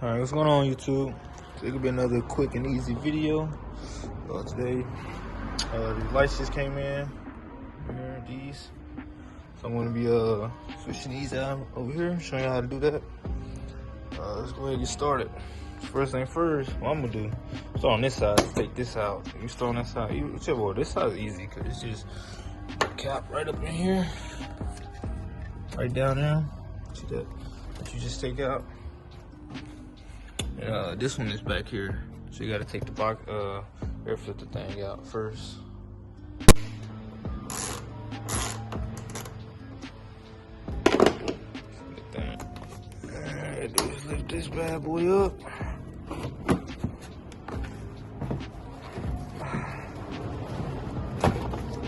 Alright, what's going on, YouTube? So it could be another quick and easy video. Today, these lights just came in. Here, these. So I'm going to be switching these out over here, showing you how to do that. Let's go ahead and get started. First thing first, what I'm going to do, start on this side, take this out. You start on that side, whichever one. This side is easy because it's just cap right up in here, right down there. See that you just take out. This one is back here, so you gotta take the box, air filter thing out first. Alright, do is lift this bad boy up.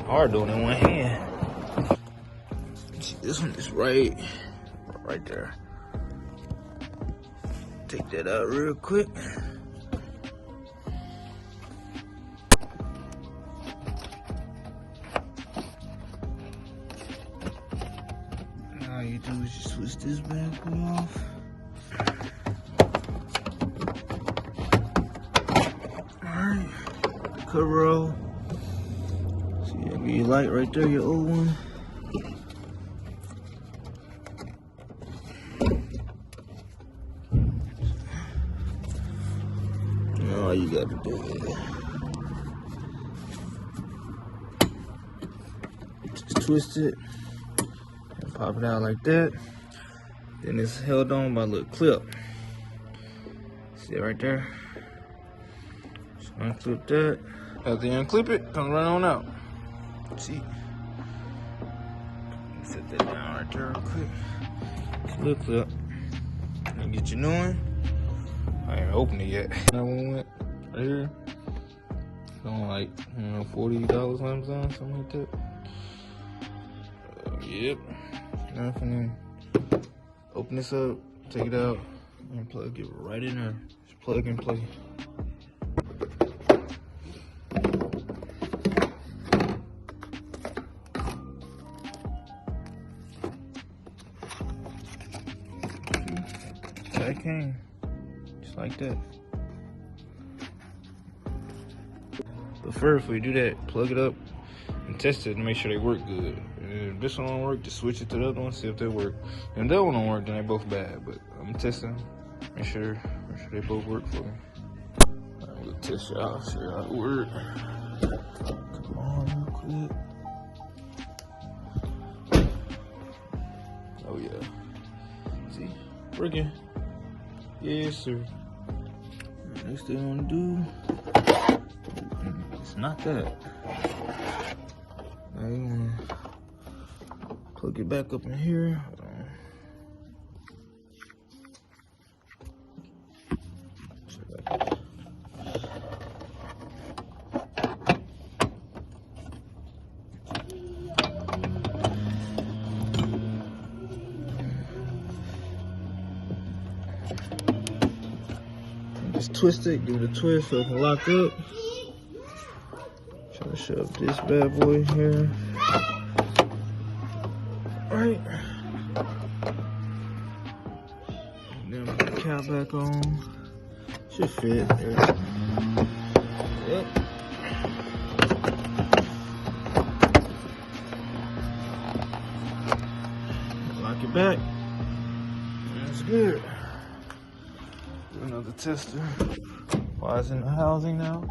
Hard doing it in one hand. See, this one is right there. Take that out real quick. All you do is just switch this bad boy off. Alright, cover roll. See, that'll be your light right there, your old one. All you gotta do is just twist it and pop it out like that. Then it's held on by a little clip. See it right there? Just unclip that. After you unclip it, come right on out. See? Set that down right there real quick. Clip. And get your new one. I ain't opened it yet. That one went right here. On like, $40 Amazon, something like that. Yep. Nothing. Open this up, take it out, and plug it right in there. Just plug and play. That came. Just like that. But first, when you do that, plug it up and test it to make sure they work good. And if this one don't work, just switch it to the other one, see if they work. And if that one don't work, then they both bad. But I'm testing, make sure they both work for me. Alright, we'll test it out, see how it work. Come on, real quick. Oh yeah. See, working. Yes, sir. Next thing I want to do, it's not that. Now you want to plug it back up in here. Just twist it, give it a twist so it can lock up. Try to shove this bad boy here. Right. And then put the cap back on. Should fit. There. Yep. Lock it back. That's good. Do another tester. Why it's in the housing now?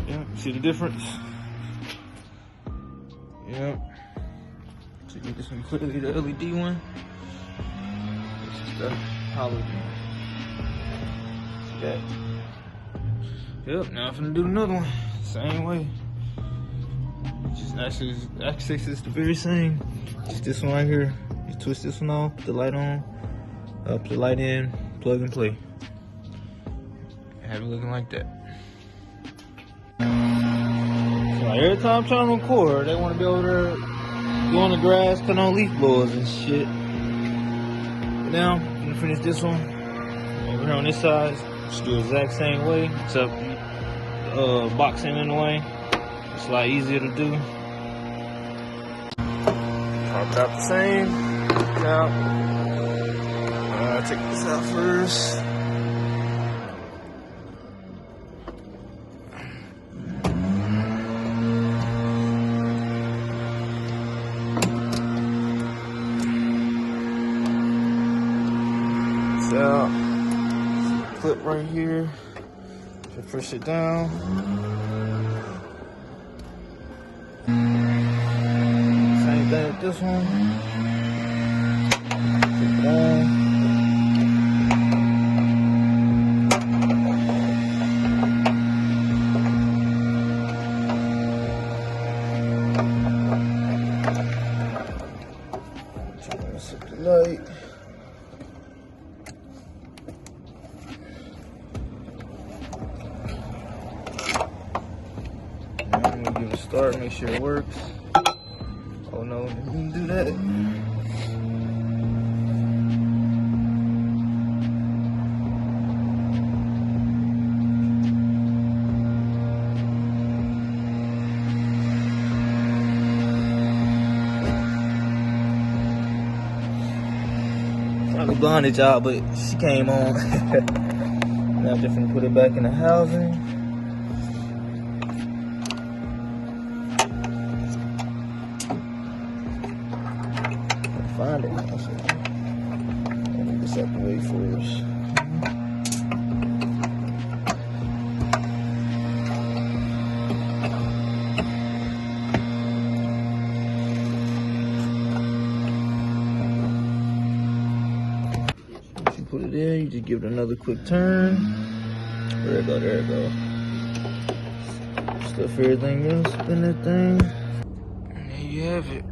Yeah, see the difference? Yep. So you get this one clearly, the LED one. This is the halogen. See that? Yep, now I'm gonna do another one. Same way. Just actually, access is the very same. Just this one right here. You twist this one off, put the light on, put the light in, plug and play. Have it looking like that. Every time I'm trying to record, they want to be over there doing the grass, cutting on leaf blowers and shit. But now, I'm gonna finish this one. Over here on this side, just do the exact same way, except boxing in the way. It's a lot easier to do. Pop it out the same. Now, Take this out first. It's out. Clip right here. Just push it down. Same thing with this one. Keep it on. Trying to set the light. I'm gonna give it a start, make sure it works. Oh no, didn't do that. Probably blinded y'all, but she came on. Now I'm just gonna put it back in the housing. Find it now, so I need this out the way first. Once you put it in, you just give it another quick turn. There it go, there it go. Stuff everything else in that thing. And there you have it.